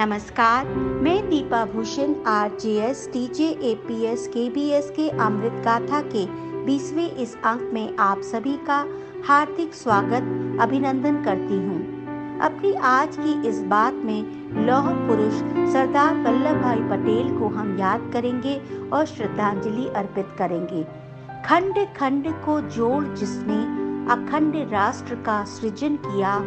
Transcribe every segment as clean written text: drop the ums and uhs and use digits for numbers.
नमस्कार, मैं Deepa Bhushan RJS TJ APS KBS के अमृत गाथा के 20वें इस अंक में आप सभी का हार्दिक स्वागत अभिनंदन करती हूँ। अपनी आज की इस बात में लौह पुरुष सरदार वल्लभ भाई पटेल को हम याद करेंगे और श्रद्धांजलि अर्पित करेंगे। खंड खंड को जोड़ जिसने अखंड राष्ट्र का सृजन किया,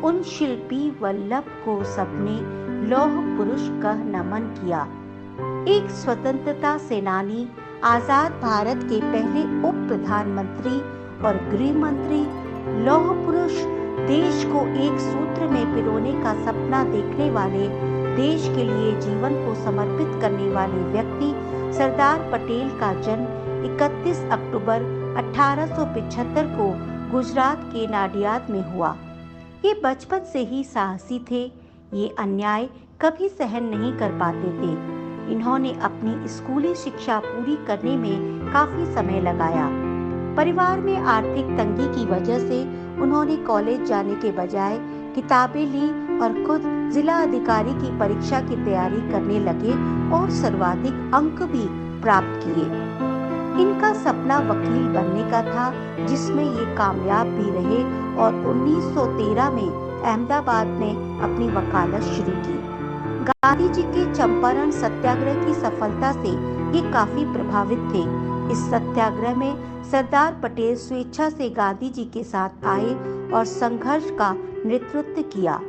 उन शिल्पी वल्लभ को सबने लौह पुरुष कह नमन किया। एक स्वतंत्रता सेनानी, आजाद भारत के पहले उप प्रधानमंत्री और गृह मंत्री, लौह पुरुष, देश को एक सूत्र में पिरोने का सपना देखने वाले, देश के लिए जीवन को समर्पित करने वाले व्यक्ति सरदार पटेल का जन्म 31 अक्टूबर 1875 को गुजरात के नाडियाद में हुआ। ये बचपन से ही साहसी थे। ये अन्याय कभी सहन नहीं कर पाते थे। इन्होंने अपनी स्कूली शिक्षा पूरी करने में काफी समय लगाया। परिवार में आर्थिक तंगी की वजह से उन्होंने कॉलेज जाने के बजाय किताबें ली और खुद जिला अधिकारी की परीक्षा की तैयारी करने लगे और सर्वाधिक अंक भी प्राप्त किए। इनका सपना वकील बनने का था, जिसमें ये कामयाब भी रहे और 1913 में अहमदाबाद में अपनी वकालत शुरू की। गांधी जी के चंपारण सत्याग्रह की सफलता से ये काफी प्रभावित थे। इस सत्याग्रह में सरदार पटेल स्वेच्छा से गांधी जी के साथ आए और संघर्ष का नेतृत्व किया।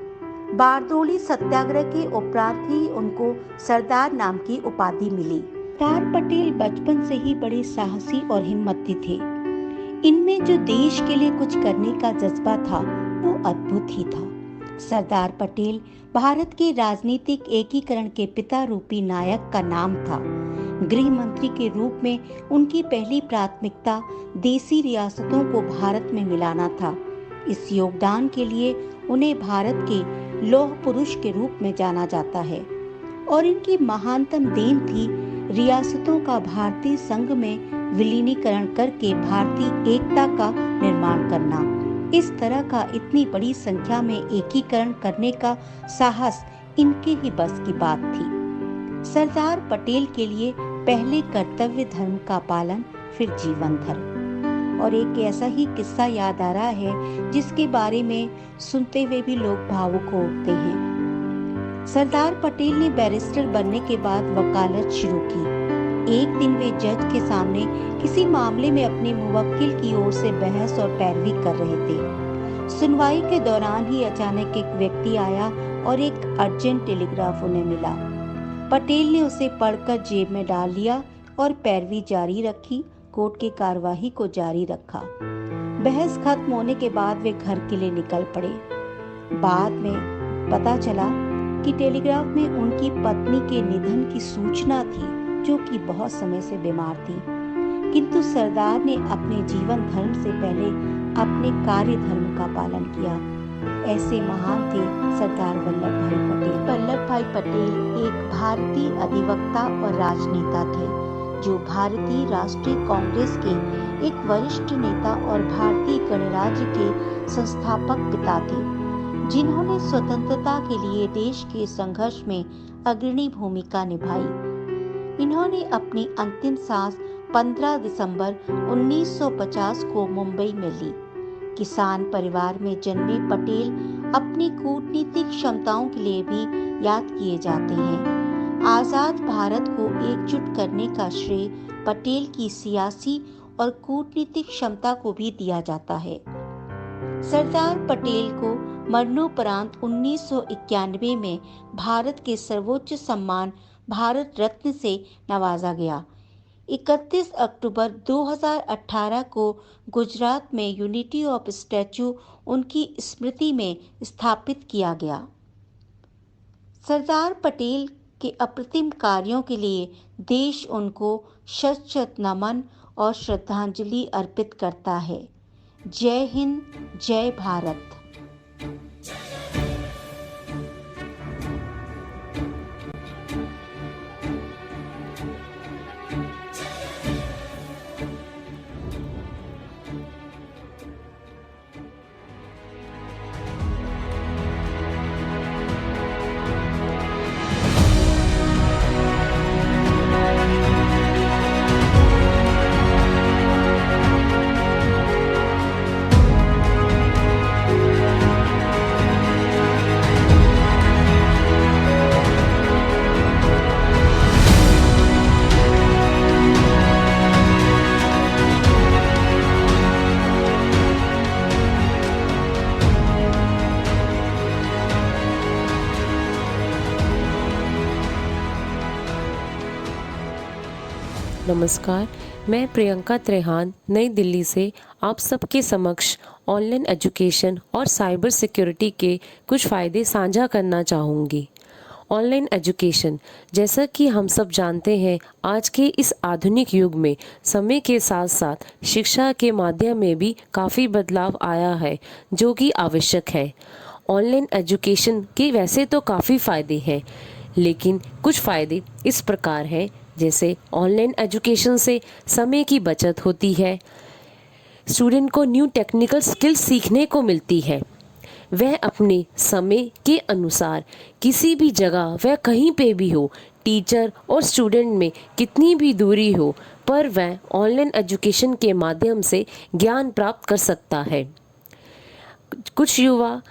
बारदोली सत्याग्रह के उपरांत ही उनको सरदार नाम की उपाधि मिली। सरदार पटेल बचपन से ही बड़े साहसी और हिम्मती थे। इनमें जो देश के लिए कुछ करने का जज्बा था, वो अद्भुत ही था। सरदार पटेल भारत के राजनीतिक एकीकरण के पिता रूपी नायक का नाम था। गृह मंत्री के रूप में उनकी पहली प्राथमिकता देसी रियासतों को भारत में मिलाना था। इस योगदान के लिए उन्हें भारत के लौह पुरुष के रूप में जाना जाता है और इनकी महानतम देन थी रियासतों का भारतीय संघ में विलीनीकरण करके भारतीय एकता का निर्माण करना। इस तरह का इतनी बड़ी संख्या में एकीकरण करने का साहस इनके ही बस की बात थी। सरदार पटेल के लिए पहले कर्तव्य धर्म का पालन, फिर जीवन धर्म। और एक ऐसा ही किस्सा याद आ रहा है जिसके बारे में सुनते हुए भी लोग भावुक हो उठते हैं। सरदार पटेल ने बैरिस्टर बनने के बाद वकालत शुरू की। एक दिन वे जज के सामने किसी मामले में अपने मुवक्किल की ओर से बहस और पैरवी कर रहे थे। सुनवाई के दौरान ही अचानक एक व्यक्ति आया और एक अर्जेंट टेलीग्राफ उन्हें मिला। पटेल ने उसे पढ़कर जेब में डाल लिया और पैरवी जारी रखी, कोर्ट की कार्यवाही को जारी रखा। बहस खत्म होने के बाद वे घर के लिए निकल पड़े। बाद में पता चला कि टेलीग्राफ में उनकी पत्नी के निधन की सूचना थी, जो कि बहुत समय से बीमार थी। किंतु सरदार ने अपने जीवन धर्म से पहले अपने कार्य धर्म का पालन किया। ऐसे महान थे सरदार वल्लभ भाई पटेल। वल्लभ भाई पटेल एक भारतीय अधिवक्ता और राजनेता थे, जो भारतीय राष्ट्रीय कांग्रेस के एक वरिष्ठ नेता और भारतीय गणराज्य के संस्थापक पिता थे, जिन्होंने स्वतंत्रता के लिए देश के संघर्ष में अग्रणी भूमिका निभाई। इन्होंने अपनी अंतिम सांस 15 दिसंबर 1950 को मुंबई में ली। किसान परिवार में जन्मे पटेल अपनी कूटनीतिक क्षमताओं के लिए भी याद किए जाते हैं। आजाद भारत को एकजुट करने का श्रेय पटेल की सियासी और कूटनीतिक क्षमता को भी दिया जाता है। सरदार पटेल को मरणोपरांत 1991 में भारत के सर्वोच्च सम्मान भारत रत्न से नवाजा गया। 31 अक्टूबर 2018 को गुजरात में यूनिटी ऑफ स्टैच्यू उनकी स्मृति में स्थापित किया गया। सरदार पटेल के अप्रतिम कार्यों के लिए देश उनको शत शत नमन और श्रद्धांजलि अर्पित करता है। जय हिंद, जय भारत। नमस्कार, मैं प्रियंका त्रेहान नई दिल्ली से आप सबके समक्ष ऑनलाइन एजुकेशन और साइबर सिक्योरिटी के कुछ फ़ायदे साझा करना चाहूँगी। ऑनलाइन एजुकेशन, जैसा कि हम सब जानते हैं, आज के इस आधुनिक युग में समय के साथ साथ शिक्षा के माध्यम में भी काफ़ी बदलाव आया है, जो कि आवश्यक है। ऑनलाइन एजुकेशन के वैसे तो काफ़ी फ़ायदे हैं, लेकिन कुछ फ़ायदे इस प्रकार हैं, जैसे ऑनलाइन एजुकेशन से समय की बचत होती है, स्टूडेंट को न्यू टेक्निकल स्किल्स सीखने को मिलती है, वह अपने समय के अनुसार किसी भी जगह वह कहीं पे भी हो, टीचर और स्टूडेंट में कितनी भी दूरी हो, पर वह ऑनलाइन एजुकेशन के माध्यम से ज्ञान प्राप्त कर सकता है। कुछ युवा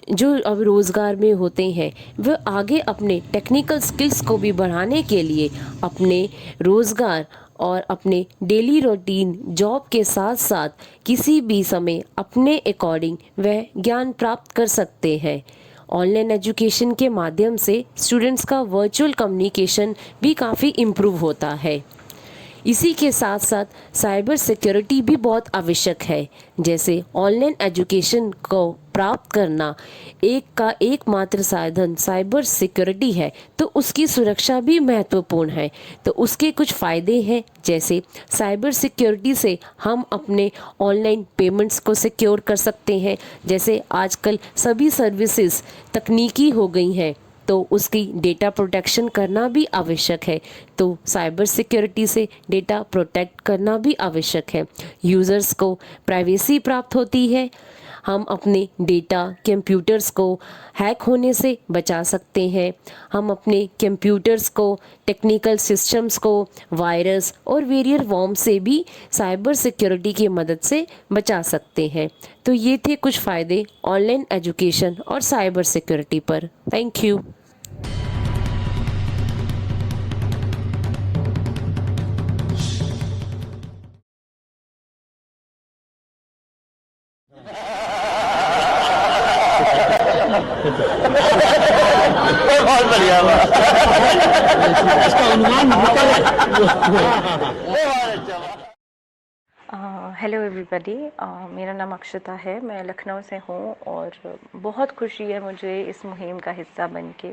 जो अब रोज़गार में होते हैं, वह आगे अपने टेक्निकल स्किल्स को भी बढ़ाने के लिए अपने रोज़गार और अपने डेली रूटीन जॉब के साथ साथ किसी भी समय अपने अकॉर्डिंग वह ज्ञान प्राप्त कर सकते हैं। ऑनलाइन एजुकेशन के माध्यम से स्टूडेंट्स का वर्चुअल कम्युनिकेशन भी काफ़ी इम्प्रूव होता है। इसी के साथ साथ साइबर सिक्योरिटी भी बहुत आवश्यक है, जैसे ऑनलाइन एजुकेशन को प्राप्त करना एक का एकमात्र साधन साइबर सिक्योरिटी है, तो उसकी सुरक्षा भी महत्वपूर्ण है। तो उसके कुछ फ़ायदे हैं, जैसे साइबर सिक्योरिटी से हम अपने ऑनलाइन पेमेंट्स को सिक्योर कर सकते हैं। जैसे आजकल सभी सर्विसेज तकनीकी हो गई हैं, तो उसकी डेटा प्रोटेक्शन करना भी आवश्यक है। तो साइबर सिक्योरिटी से डेटा प्रोटेक्ट करना भी आवश्यक है। यूज़र्स को प्राइवेसी प्राप्त होती है। हम अपने डेटा कंप्यूटर्स को हैक होने से बचा सकते हैं। हम अपने कंप्यूटर्स को, टेक्निकल सिस्टम्स को वायरस और वेरियर वॉर्म से भी साइबर सिक्योरिटी की मदद से बचा सकते हैं। तो ये थे कुछ फ़ायदे ऑनलाइन एजुकेशन और साइबर सिक्योरिटी पर। Thank you. बहुत बढ़िया इसका अनुमान हेलो एवरीबॉडी, मेरा नाम अक्षता है। मैं लखनऊ से हूँ और बहुत खुशी है मुझे इस मुहिम का हिस्सा बन के।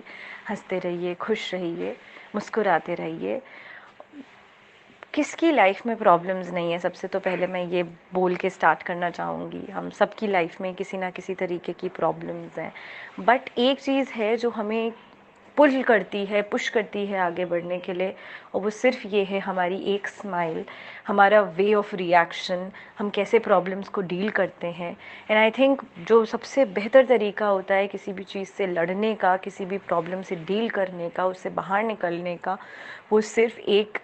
हंसते रहिए, खुश रहिए, मुस्कुराते रहिए। किसकी लाइफ में प्रॉब्लम्स नहीं है, सबसे तो पहले मैं ये बोल के स्टार्ट करना चाहूँगी। हम सबकी लाइफ में किसी ना किसी तरीके की प्रॉब्लम्स हैं, बट एक चीज़ है जो हमें पुल करती है, पुश करती है आगे बढ़ने के लिए, और वो सिर्फ ये है हमारी एक स्माइल, हमारा वे ऑफ रिएक्शन, हम कैसे प्रॉब्लम्स को डील करते हैं। एंड आई थिंक जो सबसे बेहतर तरीका होता है किसी भी चीज़ से लड़ने का, किसी भी प्रॉब्लम से डील करने का, उससे बाहर निकलने का, वो सिर्फ एक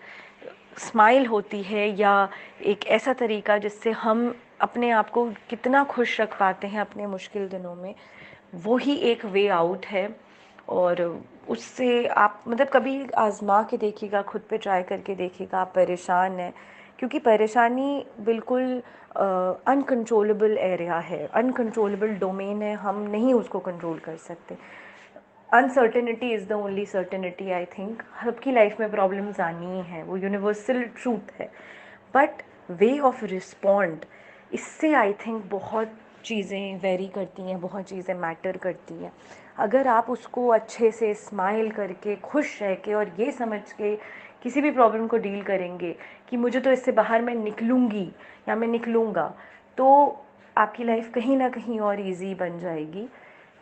स्माइल होती है, या एक ऐसा तरीका जिससे हम अपने आप को कितना खुश रख पाते हैं अपने मुश्किल दिनों में। वो ही एक वे आउट है। और उससे आप मतलब कभी आज़मा के देखिएगा, खुद पे ट्राई करके देखिएगा। आप परेशान हैं, क्योंकि परेशानी बिल्कुल अनकंट्रोलेबल एरिया है, अनकंट्रोलेबल डोमेन है, हम नहीं उसको कंट्रोल कर सकते। Uncertainty is the only certainty. I think सबकी लाइफ में प्रॉब्लम्स आनी ही हैं, वो यूनिवर्सल ट्रूथ है। बट वे ऑफ रिस्पॉन्ड, इससे आई थिंक बहुत चीज़ें वेरी करती हैं, बहुत चीज़ें मैटर करती हैं। अगर आप उसको अच्छे से स्माइल करके, खुश रह के और ये समझ के किसी भी प्रॉब्लम को डील करेंगे कि मुझे तो इससे बाहर मैं निकलूँगी या मैं निकलूँगा, तो आपकी लाइफ कहीं ना कहीं और इजी बन जाएगी।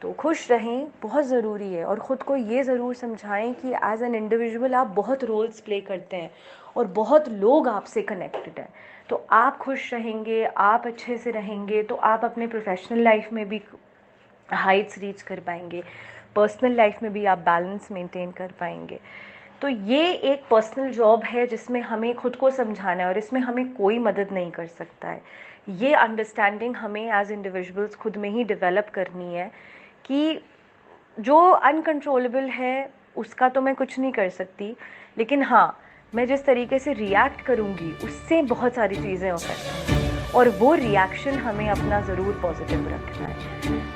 तो खुश रहें, बहुत ज़रूरी है। और ख़ुद को ये ज़रूर समझाएं कि एज एन इंडिविजुअल आप बहुत रोल्स प्ले करते हैं और बहुत लोग आपसे कनेक्टेड हैं। तो आप खुश रहेंगे, आप अच्छे से रहेंगे, तो आप अपने प्रोफेशनल लाइफ में भी हाइट्स रीच कर पाएंगे, पर्सनल लाइफ में भी आप बैलेंस मेंटेन कर पाएंगे। तो ये एक पर्सनल जॉब है जिसमें हमें खुद को समझाना है, और इसमें हमें कोई मदद नहीं कर सकता है। ये अंडरस्टैंडिंग हमें एज इंडिविजुअल्स खुद में ही डेवलप करनी है कि जो अनकंट्रोलेबल है उसका तो मैं कुछ नहीं कर सकती, लेकिन हाँ, मैं जिस तरीके से रिएक्ट करूँगी उससे बहुत सारी चीज़ें हो सकती हैं, और वो रिएक्शन हमें अपना ज़रूर पॉजिटिव रखना है।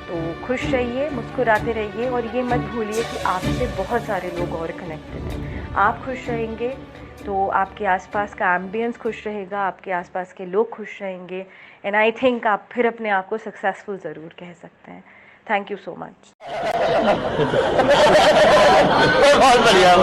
तो खुश रहिए, मुस्कुराते रहिए, और ये मत भूलिए कि आपसे बहुत सारे लोग और कनेक्टेड हैं। आप खुश रहेंगे तो आपके आसपास का एम्बियंस खुश रहेगा, आपके आसपास के लोग खुश रहेंगे, एंड आई थिंक आप फिर अपने आप को सक्सेसफुल ज़रूर कह सकते हैं। Thank you so much. बहुत बढ़िया।